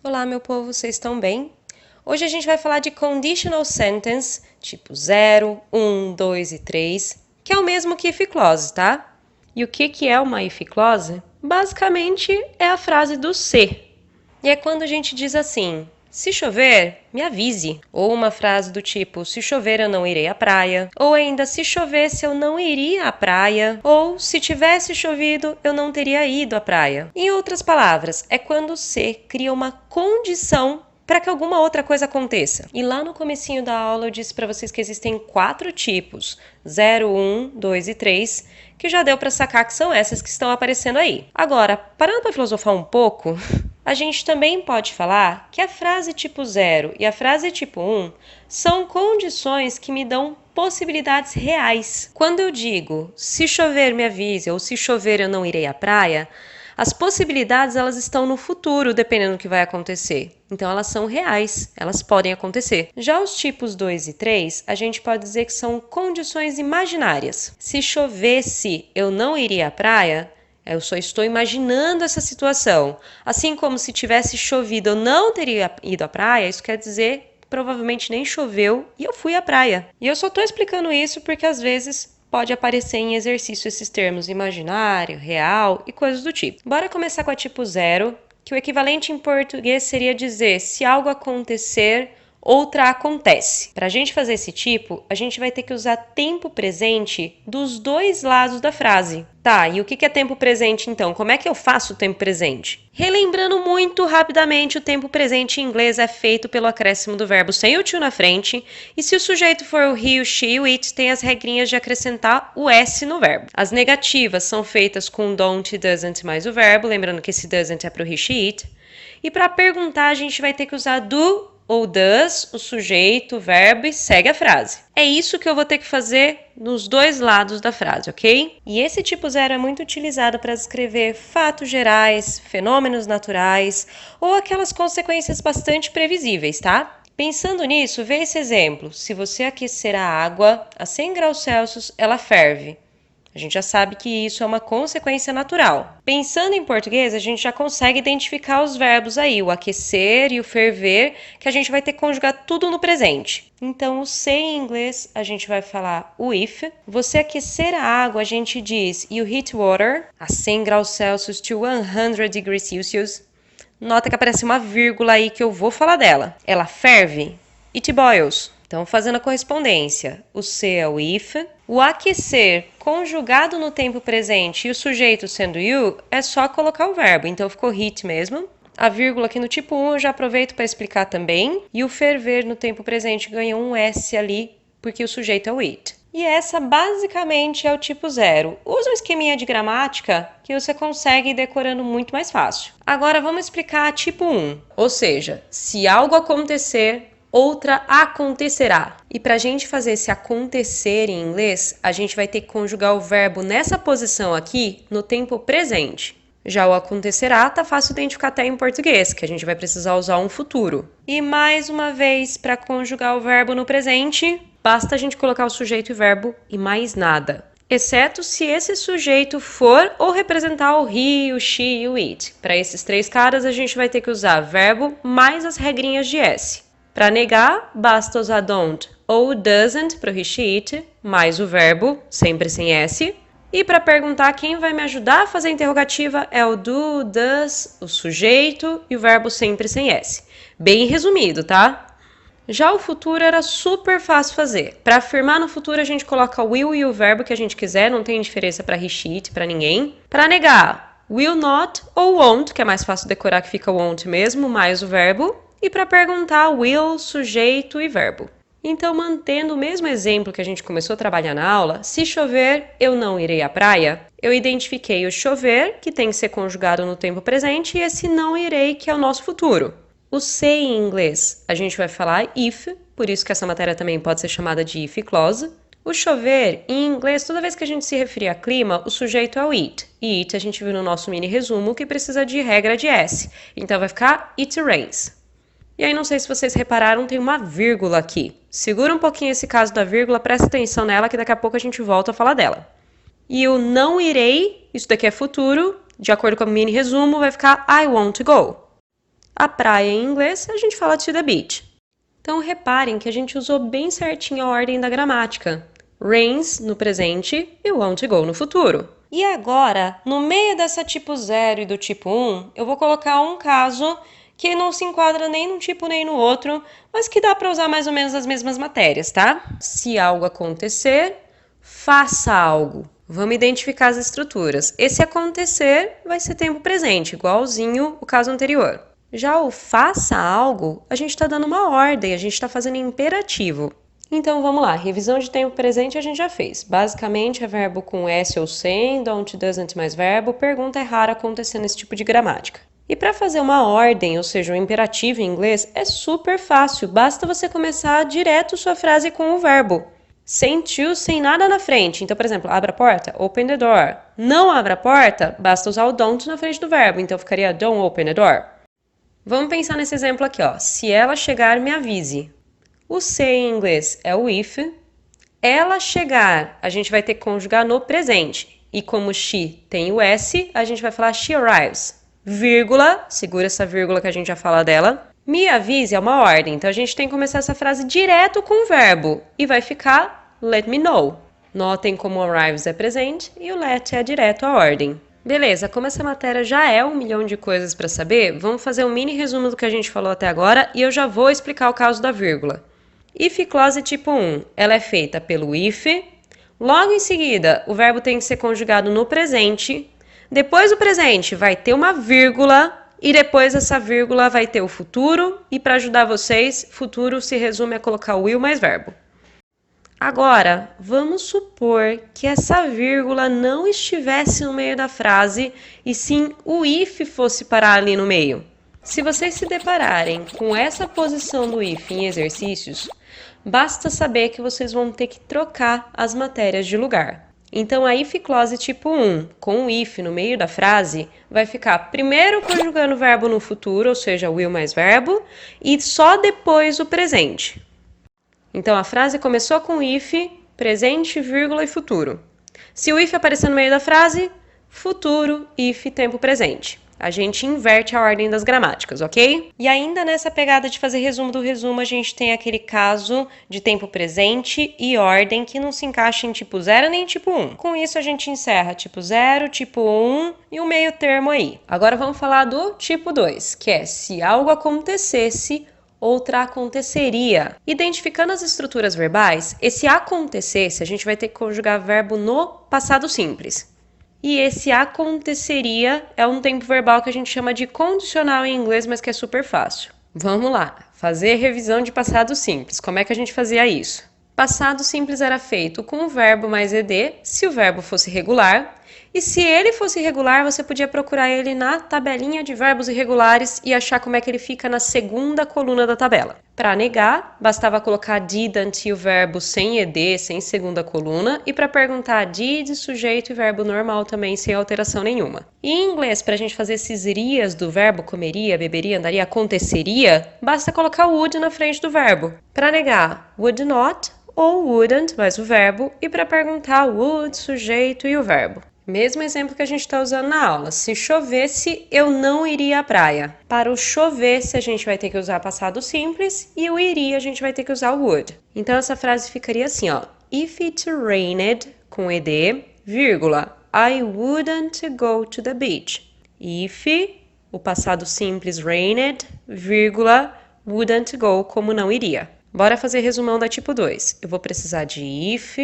Olá, meu povo, vocês estão bem? Hoje a gente vai falar de conditional sentence, tipo 0, 1, 2 e 3, que é o mesmo que if clause, tá? E o que é uma if clause? Basicamente é a frase do se. E é quando a gente diz assim: se chover, me avise. Ou uma frase do tipo: se chover, eu não irei à praia. Ou ainda: se chovesse, eu não iria à praia. Ou se tivesse chovido, eu não teria ido à praia. Em outras palavras, é quando o se cria uma condição para que alguma outra coisa aconteça. E lá no comecinho da aula eu disse para vocês que existem 4 tipos: 0, 1, 2 e 3, que já deu para sacar que são essas que estão aparecendo aí. Agora, parando para filosofar um pouco, a gente também pode falar que a frase tipo 0 e a frase tipo 1 são condições que me dão possibilidades reais. Quando eu digo se chover me avise ou se chover eu não irei à praia, as possibilidades elas estão no futuro, dependendo do que vai acontecer. Então elas são reais, elas podem acontecer. Já os tipos 2 e 3, a gente pode dizer que são condições imaginárias. Se chovesse eu não iria à praia, eu só estou imaginando essa situação. Assim como se tivesse chovido eu não teria ido à praia, isso quer dizer que provavelmente nem choveu e eu fui à praia. E eu só estou explicando isso porque às vezes pode aparecer em exercício esses termos imaginário, real e coisas do tipo. Bora começar com a tipo 0, que o equivalente em português seria dizer se algo acontecer, outra acontece. Para a gente fazer esse tipo, a gente vai ter que usar tempo presente dos dois lados da frase. Tá, e o que é tempo presente então? Como é que eu faço o tempo presente? Relembrando muito rapidamente, o tempo presente em inglês é feito pelo acréscimo do verbo sem o to na frente, e se o sujeito for o he, o she e o it, tem as regrinhas de acrescentar o s no verbo. As negativas são feitas com don't e doesn't mais o verbo, lembrando que esse doesn't é pro he, she, it. E para perguntar, a gente vai ter que usar do ou does, o sujeito, o verbo e segue a frase. É isso que eu vou ter que fazer nos dois lados da frase, ok? E esse tipo 0 é muito utilizado para descrever fatos gerais, fenômenos naturais ou aquelas consequências bastante previsíveis, tá? Pensando nisso, vê esse exemplo. Se você aquecer a água a 100 graus Celsius, ela ferve. A gente já sabe que isso é uma consequência natural. Pensando em português, a gente já consegue identificar os verbos aí, o aquecer e o ferver, que a gente vai ter que conjugar tudo no presente. Então, o se em inglês, a gente vai falar o if. Você aquecer a água, a gente diz you heat water a 100 graus Celsius to 100 degrees Celsius. Nota que aparece uma vírgula aí que eu vou falar dela. Ela ferve. It boils. Então, fazendo a correspondência, o se é o if, o aquecer conjugado no tempo presente e o sujeito sendo you, é só colocar o verbo, então ficou heat mesmo. A vírgula aqui no tipo 1 eu já aproveito para explicar também, e o ferver no tempo presente ganha um S ali, porque o sujeito é o it. E essa basicamente é o tipo 0. Usa um esqueminha de gramática que você consegue ir decorando muito mais fácil. Agora vamos explicar a tipo 1, ou seja, se algo acontecer, outra acontecerá. E para a gente fazer esse acontecer em inglês, a gente vai ter que conjugar o verbo nessa posição aqui no tempo presente. Já o acontecerá tá fácil identificar até em português, que a gente vai precisar usar um futuro. E mais uma vez, para conjugar o verbo no presente, basta a gente colocar o sujeito e verbo e mais nada. Exceto se esse sujeito for ou representar o he, o she e o it. Para esses 3 caras, a gente vai ter que usar verbo mais as regrinhas de S. Para negar, basta usar don't ou doesn't para o he, she, it, mais o verbo, sempre sem S. E para perguntar quem vai me ajudar a fazer a interrogativa é o do, does, o sujeito e o verbo sempre sem S. Bem resumido, tá? Já o futuro era super fácil fazer. Para afirmar no futuro, a gente coloca o will e o verbo que a gente quiser, não tem diferença para he, she, it, para ninguém. Para negar, will not ou won't, que é mais fácil decorar que fica won't mesmo, mais o verbo. E para perguntar, will, sujeito e verbo. Então, mantendo o mesmo exemplo que a gente começou a trabalhar na aula, se chover, eu não irei à praia, eu identifiquei o chover, que tem que ser conjugado no tempo presente, e esse não irei, que é o nosso futuro. O se em inglês, a gente vai falar if, por isso que essa matéria também pode ser chamada de if clause. O chover, em inglês, toda vez que a gente se referir a clima, o sujeito é o it. E it a gente viu no nosso mini resumo que precisa de regra de S. Então vai ficar it rains. E aí, não sei se vocês repararam, tem uma vírgula aqui. Segura um pouquinho esse caso da vírgula, presta atenção nela, que daqui a pouco a gente volta a falar dela. E o não irei, isso daqui é futuro, de acordo com o mini resumo, vai ficar I want to go. A praia em inglês, a gente fala to the beach. Então, reparem que a gente usou bem certinho a ordem da gramática. Rains no presente e want to go no futuro. E agora, no meio dessa tipo 0 e do tipo 1, eu vou colocar um caso que não se enquadra nem num tipo nem no outro, mas que dá para usar mais ou menos as mesmas matérias, tá? Se algo acontecer, faça algo. Vamos identificar as estruturas. Esse acontecer vai ser tempo presente, igualzinho o caso anterior. Já o faça algo, a gente está dando uma ordem, a gente está fazendo imperativo. Então vamos lá, revisão de tempo presente a gente já fez. Basicamente é verbo com S ou sem, don't, doesn't mais verbo, pergunta é rara acontecer nesse tipo de gramática. E para fazer uma ordem, ou seja, um imperativo em inglês, é super fácil, basta você começar direto sua frase com o verbo. Sem to, sem nada na frente. Então, por exemplo, abra a porta, open the door. Não abra a porta, basta usar o don't na frente do verbo, então ficaria don't open the door. Vamos pensar nesse exemplo aqui, ó. Se ela chegar, me avise. O se em inglês é o if. Ela chegar, a gente vai ter que conjugar no presente. E como she tem o s, a gente vai falar she arrives. Vírgula, segura essa vírgula que a gente já fala dela. Me avise é uma ordem, então a gente tem que começar essa frase direto com o verbo. E vai ficar let me know. Notem como arrives é presente e o let é direto a ordem. Beleza, como essa matéria já é 1 milhão de coisas para saber, vamos fazer um mini resumo do que a gente falou até agora e eu já vou explicar o caso da vírgula. If clause tipo 1, ela é feita pelo if, logo em seguida o verbo tem que ser conjugado no presente, depois do presente vai ter uma vírgula e depois essa vírgula vai ter o futuro e para ajudar vocês, futuro se resume a colocar o will mais verbo. Agora, vamos supor que essa vírgula não estivesse no meio da frase e sim o if fosse parar ali no meio. Se vocês se depararem com essa posição do if em exercícios, basta saber que vocês vão ter que trocar as matérias de lugar. Então, a if clause tipo 1, com o if no meio da frase, vai ficar primeiro conjugando o verbo no futuro, ou seja, will mais verbo, e só depois o presente. Então, a frase começou com if, presente, vírgula e futuro. Se o if aparecer no meio da frase, futuro, if, tempo presente. A gente inverte a ordem das gramáticas, ok? E ainda nessa pegada de fazer resumo do resumo, a gente tem aquele caso de tempo presente e ordem que não se encaixa em tipo 0 nem em tipo 1. Com isso, a gente encerra tipo 0, tipo 1 e o meio termo aí. Agora vamos falar do tipo 2, que é se algo acontecesse, outra aconteceria. Identificando as estruturas verbais, esse acontecesse, a gente vai ter que conjugar verbo no passado simples. E esse aconteceria é um tempo verbal que a gente chama de condicional em inglês, mas que é super fácil. Vamos lá, fazer revisão de passado simples. Como é que a gente fazia isso? Passado simples era feito com o verbo mais ed, se o verbo fosse regular. E se ele fosse irregular, você podia procurar ele na tabelinha de verbos irregulares e achar como é que ele fica na segunda coluna da tabela. Para negar, bastava colocar didn't e o verbo sem ed, sem segunda coluna, e para perguntar did, sujeito e verbo normal também, sem alteração nenhuma. E em inglês, para a gente fazer esses irias do verbo comeria, beberia, andaria, aconteceria, basta colocar would na frente do verbo. Para negar, would not ou wouldn't, mais o verbo, e para perguntar, would, sujeito e o verbo. Mesmo exemplo que a gente está usando na aula. Se chovesse, eu não iria à praia. Para o chovesse, a gente vai ter que usar passado simples e o iria a gente vai ter que usar o would. Então essa frase ficaria assim, ó. If it rained, com ed, vírgula, I wouldn't go to the beach. If, o passado simples rained, vírgula, wouldn't go, como não iria. Bora fazer resumão da tipo 2. Eu vou precisar de if,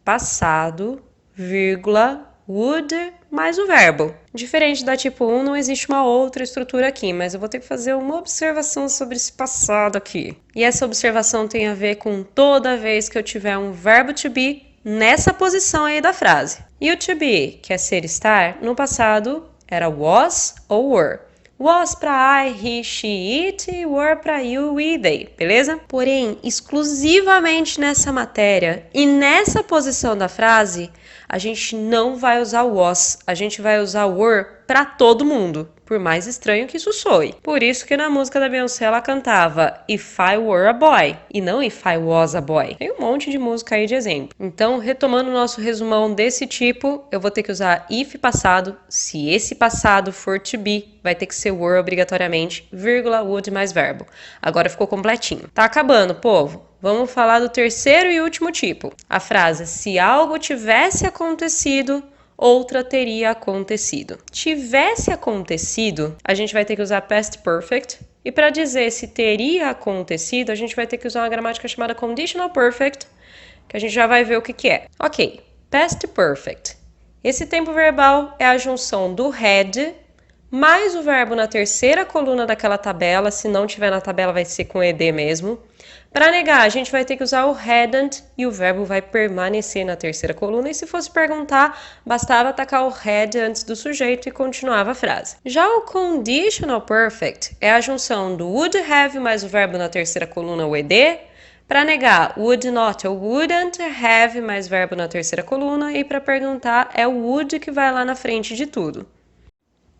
passado, vírgula, would mais o verbo. Diferente da tipo 1, não existe uma outra estrutura aqui, mas eu vou ter que fazer uma observação sobre esse passado aqui. E essa observação tem a ver com toda vez que eu tiver um verbo to be nessa posição aí da frase. E o to be, que é ser estar, no passado era was ou were. Was para I, he, she, it e were para you, we, they, beleza? Porém, exclusivamente nessa matéria e nessa posição da frase, a gente não vai usar was, a gente vai usar were para todo mundo, por mais estranho que isso soe. Por isso que na música da Beyoncé ela cantava If I Were a Boy, e não If I Was a Boy. Tem um monte de música aí de exemplo. Então, retomando o nosso resumão desse tipo, eu vou ter que usar if passado, se esse passado for to be, vai ter que ser were obrigatoriamente, vírgula, would mais verbo. Agora ficou completinho. Tá acabando, povo? Vamos falar do terceiro e último tipo. A frase, se algo tivesse acontecido, outra teria acontecido. Tivesse acontecido, a gente vai ter que usar past perfect. E para dizer se teria acontecido, a gente vai ter que usar uma gramática chamada conditional perfect, que a gente já vai ver o que é. Ok, past perfect. Esse tempo verbal é a junção do had mais o verbo na terceira coluna daquela tabela. Se não tiver na tabela, vai ser com ed mesmo. Para negar, a gente vai ter que usar o hadn't e o verbo vai permanecer na terceira coluna. E se fosse perguntar, bastava atacar o had antes do sujeito e continuava a frase. Já o conditional perfect é a junção do would have mais o verbo na terceira coluna, o ed. Para negar, would not ou wouldn't have mais verbo na terceira coluna. E para perguntar, é o would que vai lá na frente de tudo.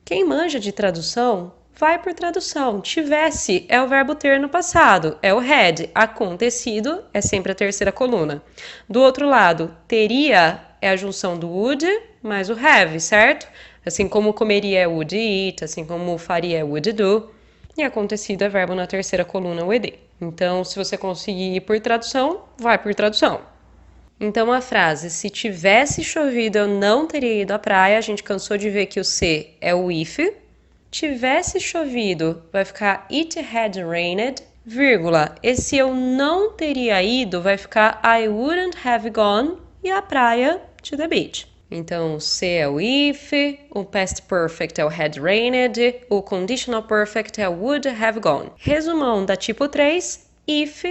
Quem manja de tradução, vai por tradução. Tivesse é o verbo ter no passado, é o had. Acontecido é sempre a terceira coluna. Do outro lado, teria é a junção do would mais o have, certo? Assim como comeria é would eat, assim como faria é would do. E acontecido é verbo na terceira coluna, o ed. Então, se você conseguir ir por tradução, vai por tradução. Então, a frase, se tivesse chovido, eu não teria ido à praia. A gente cansou de ver que o se é o if. Tivesse chovido, vai ficar it had rained, vírgula. Esse eu não teria ido vai ficar I wouldn't have gone e a praia to the beach. Então, o se é o if, o past perfect é o had rained, o conditional perfect é o would have gone. Resumão da tipo 3, if,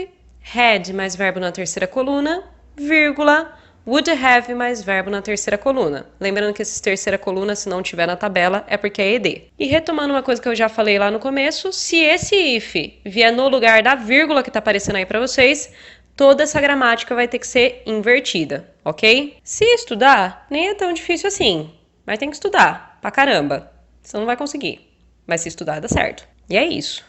had mais verbo na terceira coluna, vírgula, would have mais verbo na terceira coluna. Lembrando que essa terceira coluna, se não tiver na tabela, é porque é ed. E retomando uma coisa que eu já falei lá no começo, se esse if vier no lugar da vírgula que tá aparecendo aí para vocês, toda essa gramática vai ter que ser invertida, ok? Se estudar, nem é tão difícil assim, mas tem que estudar pra caramba. Você não vai conseguir, mas se estudar dá certo. E é isso.